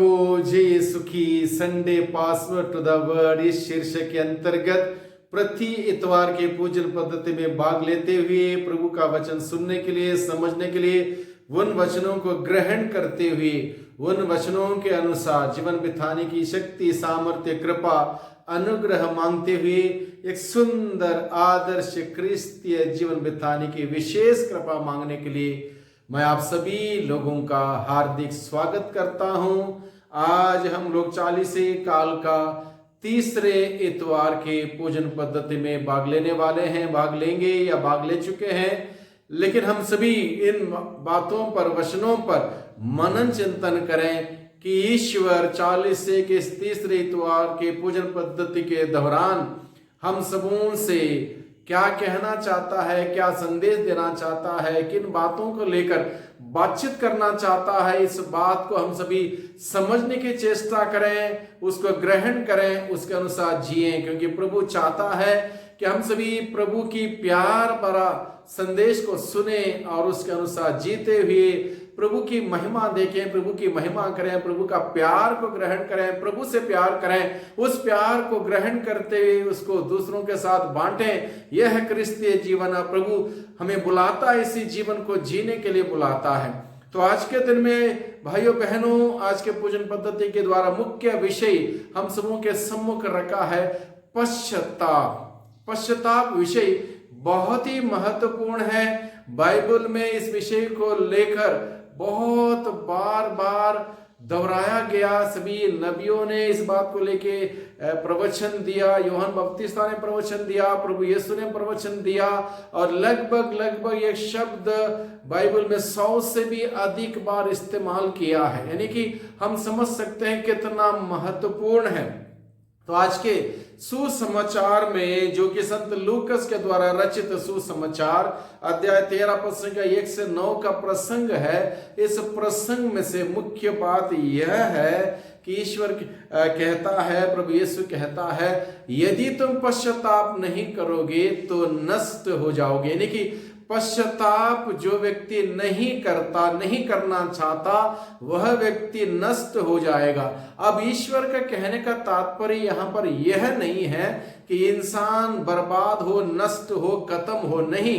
सबको जय यीशु की Sunday password to the word इस शीर्षक के अंतर्गत प्रति इतवार के पूजन पद्धति में भाग लेते हुए प्रभु का वचन सुनने के लिए, समझने के लिए, उन वचनों को ग्रहण करते हुए उन वचनों के अनुसार जीवन बिताने की शक्ति, सामर्थ्य, कृपा, अनुग्रह मांगते हुए एक सुंदर आदर्श क्रिस्तीय जीवन बिताने की विशेष कृपा मांगने के लिए मैं आप सभी लोगों का हार्दिक स्वागत करता हूं। आज हम लोग 40 काल का तीसरे इतवार के पूजन पद्धति में भाग लेने वाले हैं, भाग लेंगे या भाग ले चुके हैं। लेकिन हम सभी इन बातों पर, वचनों पर मनन चिंतन करें कि ईश्वर 40 के इस तीसरे इतवार के पूजन पद्धति के दौरान हम सबों से क्या कहना चाहता है, क्या संदेश देना चाहता है, किन बातों को लेकर बातचीत करना चाहता है। इस बात को हम सभी समझने की चेष्टा करें, उसको ग्रहण करें, उसके अनुसार जिएं, क्योंकि प्रभु चाहता है कि हम सभी प्रभु की प्यार भरा संदेश को सुने और उसके अनुसार जीते हुए प्रभु की महिमा देखें, प्रभु की महिमा करें, प्रभु का प्यार को ग्रहण करें, प्रभु से प्यार करें, उस प्यार को ग्रहण करते हुए उसको दूसरों के साथ बांटें। यह है क्रिस्तीय जीवन। प्रभु हमें बुलाता है, इसी जीवन को जीने के लिए बुलाता है। तो आज के दिन में भाइयों बहनों, आज के पूजन पद्धति के द्वारा मुख्य विषय हम सबों के सम्मुख रखा है पश्चाताप। पश्चाताप विषय बहुत ही महत्वपूर्ण है। बाइबल में इस विषय को लेकर बहुत बार बार दोहराया गया। सभी नबियों ने इस बात को लेके प्रवचन दिया। यूहन्ना बपतिस्ता ने प्रवचन दिया, प्रभु यीशु ने प्रवचन दिया, और लगभग एक शब्द बाइबल में 100 से भी अधिक बार इस्तेमाल किया है। यानी कि हम समझ सकते हैं कितना महत्वपूर्ण है। तो आज के सुसमाचार में, जो कि संत लूकस के द्वारा रचित सुसमाचार, अध्याय 13 पद 1 से 9 का प्रसंग है। इस प्रसंग में से मुख्य बात यह है कि ईश्वर कहता है, प्रभु यीशु कहता है, यदि तुम पश्चाताप नहीं करोगे तो नष्ट हो जाओगे। यानी कि पश्चाताप जो व्यक्ति नहीं करता, नहीं करना चाहता, वह व्यक्ति नष्ट हो जाएगा। अब ईश्वर का कहने का तात्पर्य यहाँ पर यह नहीं है कि इंसान बर्बाद हो, नष्ट हो, खत्म हो, नहीं।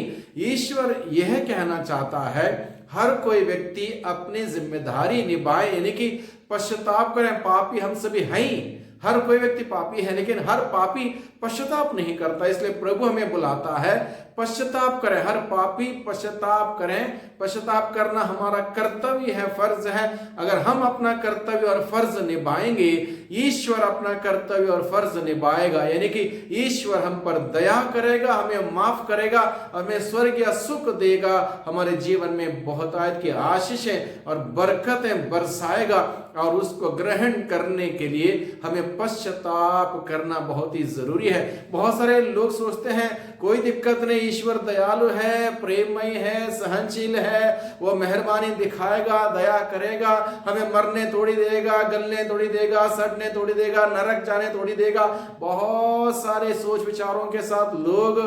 ईश्वर यह कहना चाहता है हर कोई व्यक्ति अपनी जिम्मेदारी निभाए, यानी कि पश्चाताप करें। पापी हम सभी हैं, हर कोई व्यक्ति पापी है, लेकिन हर पापी पश्चाताप नहीं करता। इसलिए प्रभु हमें बुलाता है पश्चाताप करें, हर पापी पश्चाताप करें। पश्चाताप करना हमारा कर्तव्य है, फर्ज है। अगर हम अपना कर्तव्य और फर्ज निभाएंगे, ईश्वर अपना कर्तव्य और फर्ज निभाएगा। यानी कि ईश्वर हम पर दया करेगा, हमें माफ करेगा, हमें स्वर्गीय सुख देगा, हमारे जीवन में बहुतायत की आशीषें और बरकतें बरसाएगा। और उसको ग्रहण करने के लिए हमें पश्चाताप करना बहुत ही जरूरी है। बहुत सारे लोग सोचते हैं कोई दिक्कत नहीं, ईश्वर दयालु है, प्रेममय है, सहनशील है, वो मेहरबानी दिखाएगा, दया करेगा, हमें मरने थोड़ी देगा, गलने थोड़ी देगा, सड़ने थोड़ी देगा, नरक जाने थोड़ी देगा। बहुत सारे सोच विचारों के साथ लोग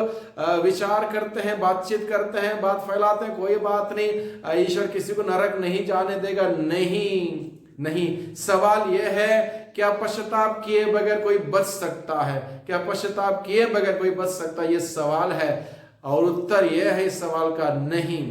विचार करते हैं, बातचीत करते हैं, बात फैलाते हैं, कोई बात नहीं, ईश्वर किसी को नरक नहीं जाने देगा। नहीं, सवाल यह है, क्या पश्चाताप किए बगैर कोई बच सकता है? क्या पश्चाताप किए बगैर कोई बच सकता है? यह सवाल है, और उत्तर यह है इस सवाल का, नहीं।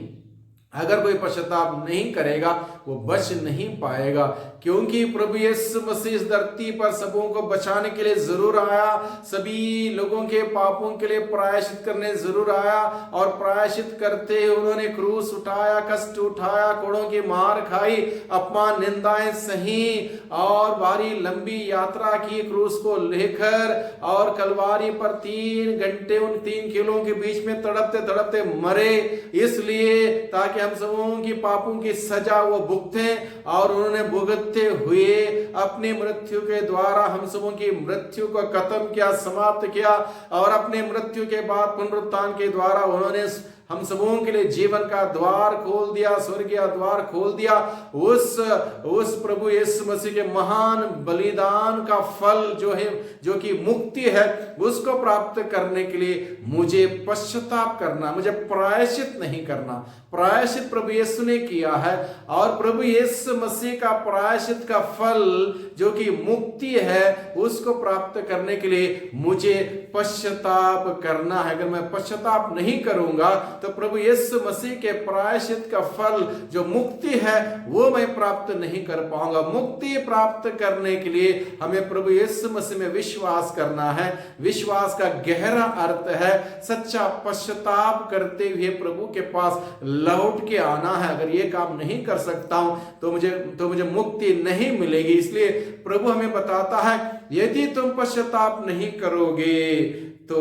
अगर कोई पश्चाताप नहीं करेगा वो बच नहीं पाएगा, क्योंकि प्रभु यीशु मसीह इस धरती पर सबों को बचाने के लिए जरूर आया, सभी लोगों के पापों के लिए प्रायश्चित करने जरूर आया, और प्रायश्चित करते उन्होंने क्रूस उठाया, कष्ट उठाया, कोड़ों की मार खाई, अपमान निंदाएं सही, और भारी लंबी यात्रा की क्रूस को लेकर, और कलवारी पर 3 घंटे उन 3 किलों के बीच में तड़पते तड़पते मरे, इसलिए ताकि हम सबों की पापों की सजा वो भुगते, और उन्होंने भुगतते हुए अपनी मृत्यु के द्वारा हम सबों की मृत्यु को खत्म किया, समाप्त किया, और अपने मृत्यु के बाद पुनरुत्थान के द्वारा उन्होंने हम सबों के लिए जीवन का द्वार खोल दिया, स्वर्गीय द्वार खोल दिया। उस प्रभु यीशु मसीह के महान बलिदान का फल जो है, जो कि मुक्ति है, उसको प्राप्त करने के लिए मुझे पश्चाताप करना, मुझे प्रायश्चित नहीं करना। प्रायश्चित प्रभु यीशु ने किया है, और प्रभु यीशु मसीह का प्रायश्चित का फल जो कि मुक्ति है, उसको प्राप्त करने के लिए मुझे पश्चाताप करना है। अगर मैं पश्चाताप नहीं करूंगा तो प्रभु यीशु मसीह के प्रायश्चित का फल जो मुक्ति है वो मैं प्राप्त नहीं कर पाऊंगा। मुक्ति प्राप्त करने के लिए हमें प्रभु यीशु मसीह में विश्वास करना है। विश्वास का गहरा अर्थ है सच्चा पश्चाताप करते हुए प्रभु के पास लौट के आना है। अगर ये काम नहीं कर सकता हूं तो मुझे मुक्ति नहीं मिलेगी। इसलिए प्रभु हमें बताता है, यदि तुम पश्चाताप नहीं करोगे तो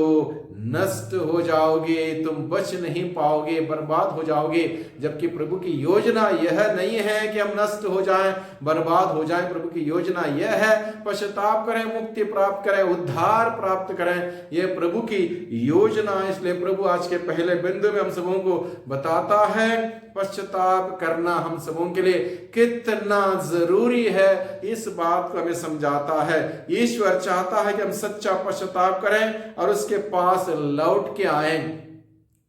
नष्ट हो जाओगे, तुम बच नहीं पाओगे, बर्बाद हो जाओगे। जबकि प्रभु की योजना यह नहीं है कि हम नष्ट हो जाएं, बर्बाद हो जाएं। प्रभु की योजना यह है पश्चाताप करें, मुक्ति प्राप्त करें, उद्धार प्राप्त करें। यह प्रभु की योजना है। इसलिए प्रभु आज के पहले बिंदु में हम सबों को बताता है पश्चाताप करना हम सबों के लिए कितना जरूरी है, इस बात को हमें समझाता है। ईश्वर चाहता है कि हम सच्चा पश्चाताप करें और उसके पास लौट के आए,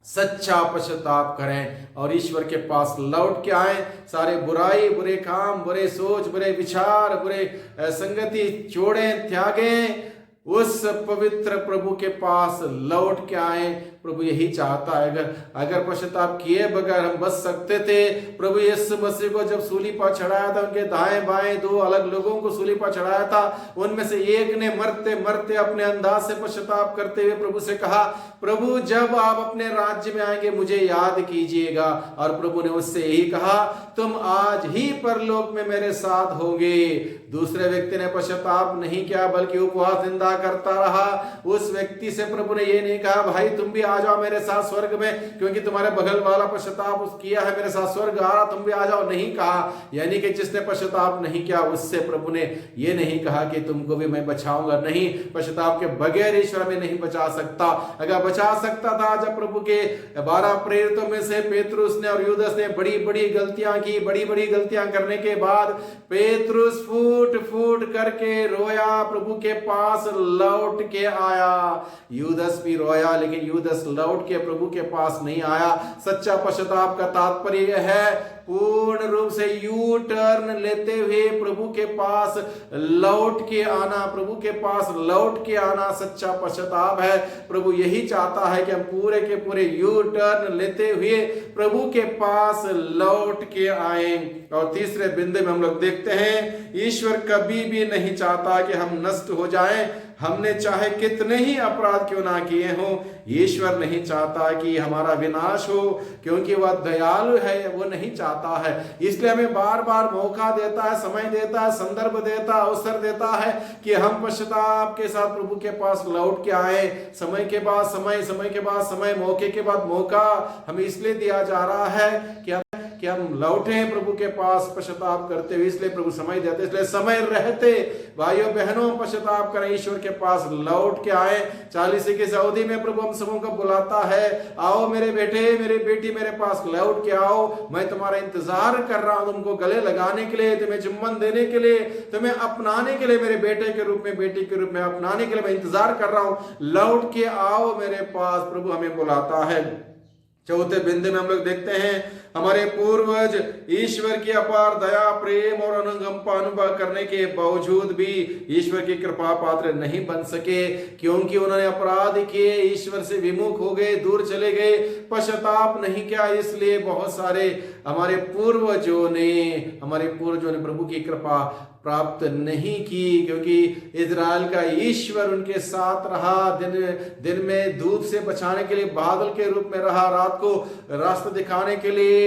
सच्चा पश्चाताप करें और ईश्वर के पास लौट के आए। सारे बुराई, बुरे काम, बुरे सोच, बुरे विचार, बुरे संगति छोड़ें, त्यागें, उस पवित्र प्रभु के पास लौट के आए। प्रभु यही चाहता है। अगर पश्चाताप किए बगैर हम बच सकते थे, प्रभु यीशु मसीह को जब सूली पर चढ़ाया था, उनके दाएं बाएं दो अलग लोगों को सूली पर चढ़ाया था, उनमें से एक ने मरते मरते अपने अंदाज से पश्चाताप करते हुए प्रभु से कहा, प्रभु जब आप अपने राज्य में आएंगे मुझे याद कीजिएगा। और प्रभु ने उससे यही कहा, तुम आज ही परलोक में मेरे साथ होगे। दूसरे व्यक्ति ने पश्चाताप नहीं किया बल्कि उपवास निंदा करता रहा। उस व्यक्ति से प्रभु ने ये नहीं कहा, भाई तुम भी आ जाओ मेरे साथ स्वर्ग में, क्योंकि तुम्हारे बगल वाला पश्चाताप किया है, मेरे साथ स्वर्ग आ रहा, तुम भी आ जाओ। नहीं कहा। यानी कि जिसने पश्चाताप नहीं किया उससे प्रभु ने ये नहीं कहा कि तुमको भी मैं बचाऊंगा। नहीं, पश्चाताप के बगैर ईश्वर में नहीं बचा सकता। अगर बचा सकता था, जब प्रभु के 12 प्रेरितों में से पेतरुस ने और यूदस ने बड़ी बड़ी गलतियां की, बड़ी बड़ी गलतियां करने के बाद पेतरुस फूट फूट करके रोया, प्रभु के पास लौट के आया। यूदस भी रोया, लेकिन यूदस लौट के प्रभु के पास नहीं आया। सच्चा पश्चाताप का तात्पर्य है पूर्ण रूप से यू टर्न लेते हुए प्रभु के पास लौट के आना। प्रभु के पास लौट के आना सच्चा पश्चाताप है। प्रभु यही चाहता है कि हम पूरे के पूरे यू टर्न लेते हुए प्रभु के पास लौट के आए। और तीसरे बिंदु में हम लोग देखते हैं, ईश्वर कभी भी नहीं चाहता कि हम नष्ट हो जाएं। हमने चाहे कितने ही अपराध क्यों ना किए हो, ईश्वर नहीं चाहता कि हमारा विनाश हो, क्योंकि वह दयालु है, वो नहीं चाहता है। इसलिए हमें बार बार मौका देता है, समय देता है, संदर्भ देता है, अवसर देता है कि हम पश्चाताप के साथ प्रभु के पास लौट के आए। समय के बाद समय, समय के बाद समय, मौके के बाद मौका हमें इसलिए दिया जा रहा है कि हम लौटे प्रभु के पास पश्चाताप करते हुए। इसलिए प्रभु समय देते, इसलिए समय रहते भाइयों बहनों पश्चाताप करें, ईश्वर के पास लौट के आए। 40 की अवधि में प्रभु हम सबों को बुलाता है, आओ मेरे बेटे मेरी बेटी मेरे पास लौट के आओ, मैं तुम्हारा इंतजार कर रहा हूं, तुमको गले लगाने के लिए, तुम्हें चुम्बन देने के लिए, तुम्हें अपनाने के लिए, मेरे बेटे के रूप में, बेटी के रूप में अपनाने के लिए मैं इंतजार कर रहा हूं। लौट के आओ मेरे पास, प्रभु हमें बुलाता है। चौथे बिंदु में हम लोग देखते हैं, हमारे पूर्वज ईश्वर की अपार दया, प्रेम और अनुकंपा अनुभव करने के बावजूद भी ईश्वर की कृपा पात्र नहीं बन सके, क्योंकि उन्होंने अपराध किए, ईश्वर से विमुख हो गए, दूर चले गए, पश्चाताप नहीं किया। इसलिए बहुत सारे हमारे पूर्वजों ने प्रभु की कृपा प्राप्त नहीं की, क्योंकि इजराइल का ईश्वर उनके साथ रहा। दिन में धूप से बचाने के लिए बादल के रूप में रहा, रात को रास्ता दिखाने के लिए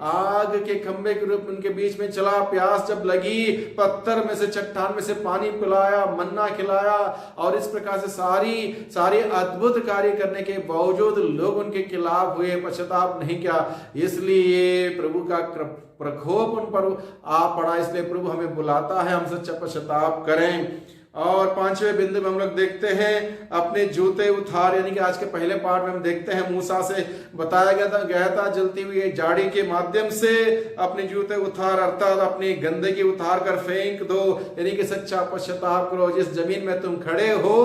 आग के खंभे के रूप में उनके बीच में चला। प्यास जब लगी, पत्थर में से, चट्टान में से पानी पिलाया, मन्ना खिलाया, और इस प्रकार से सारी अद्भुत कार्य करने के बावजूद लोग उनके खिलाफ हुए, पश्चाताप नहीं किया। इसलिए प्रभु का प्रकोप उन पर आ पड़ा। इसलिए प्रभु हमें बुलाता है हम सच्चा पश्चाताप करें। और पांचवें बिंदु में हम लोग देखते हैं अपने जूते उतार, यानी कि आज के पहले पार्ट में हम देखते हैं मूसा से बताया गया था जलती हुई झाड़ी के माध्यम से अपने जूते उतार अर्थात अपनी गंदगी उतार कर फेंक दो, यानी कि सच्चा पश्चाताप करो। जिस जमीन में तुम खड़े हो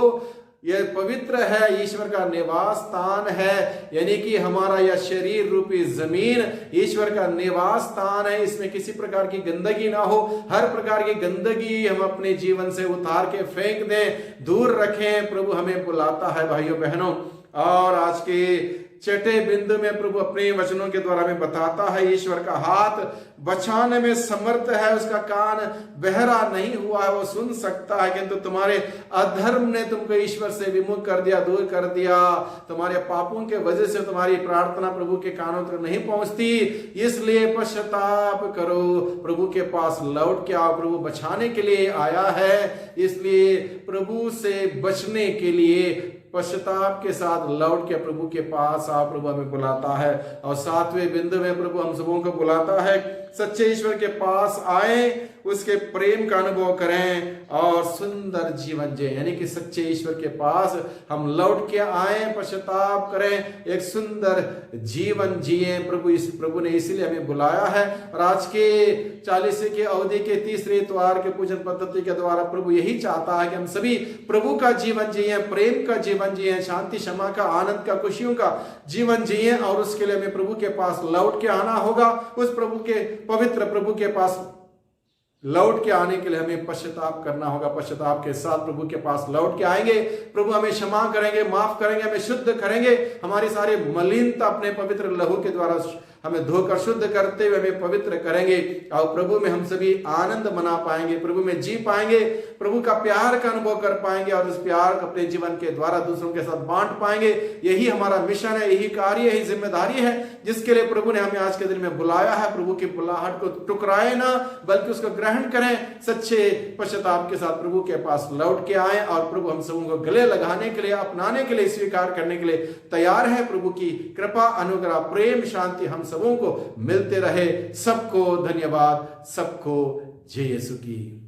यह पवित्र है, ईश्वर का निवास स्थान है, यानी कि हमारा यह शरीर रूपी जमीन ईश्वर का निवास स्थान है। इसमें किसी प्रकार की गंदगी ना हो, हर प्रकार की गंदगी हम अपने जीवन से उतार के फेंक दें, दूर रखें। प्रभु हमें बुलाता है भाइयों बहनों। और आज के छठे बिंदु में प्रभु अपने वचनों के द्वारा हमें बताता है ईश्वर का हाथ बचाने में समर्थ है, उसका कान बहरा नहीं हुआ है, वो सुन सकता है, किंतु तुम्हारे अधर्म ने तुमको ईश्वर से विमुख कर दिया, दूर कर दिया। तुम्हारे पापों के वजह से तुम्हारी प्रार्थना प्रभु के कानों तक नहीं पहुंचती, इसलिए पश्चाताप करो, प्रभु के पास लौट के आओ। प्रभु बचाने के लिए आया है, इसलिए प्रभु से बचने के लिए पश्चाताप के साथ लौट के प्रभु के पास आओ। प्रभु हमें बुलाता है। और सातवें बिंदु में प्रभु हम सबों को बुलाता है सच्चे ईश्वर के पास आए, उसके प्रेम का अनुभव करें और सुंदर जीवन जिए, यानी कि सच्चे ईश्वर के पास हम लौट के आए, पश्चाताप करें, एक सुंदर जीवन जिए। प्रभु ने इसीलिए हमें बुलाया है। और आज के 40 के अवधि के तीसरे इतवार के पूजन पद्धति के द्वारा प्रभु यही चाहता है कि हम सभी प्रभु का जीवन जिए, प्रेम का जीवन जिए, शांति क्षमा का आनंद का खुशियों का जीवन जिए। और उसके लिए हमें प्रभु के पास लौट के आना होगा। उस प्रभु के पवित्र प्रभु के पास लौट के आने के लिए हमें पश्चाताप करना होगा। पश्चाताप के साथ प्रभु के पास लौट के आएंगे, प्रभु हमें क्षमा करेंगे, माफ करेंगे, हमें शुद्ध करेंगे, हमारी सारी मलिनता अपने पवित्र लहू के द्वारा हमें धोकर शुद्ध करते हुए हमें पवित्र करेंगे। और प्रभु में हम सभी आनंद मना पाएंगे, प्रभु में जी पाएंगे, प्रभु का प्यार का अनुभव कर पाएंगे और उस प्यार को अपने जीवन के द्वारा दूसरों के साथ बांट पाएंगे। यही हमारा मिशन है, यही कार्य, यही जिम्मेदारी है जिसके लिए प्रभु ने हमें आज के दिन में बुलाया है। प्रभु की बुलाहट को टुकराए ना, बल्कि उसको ग्रहण करें, सच्चे पश्चाताप के साथ प्रभु के पास लौट के आए और प्रभु हम सबों को गले लगाने के लिए, अपनाने के लिए, स्वीकार करने के लिए तैयार है। प्रभु की कृपा, अनुग्रह, प्रेम, शांति हम सबों को मिलते रहे। सबको धन्यवाद, सबको जय यीशु की।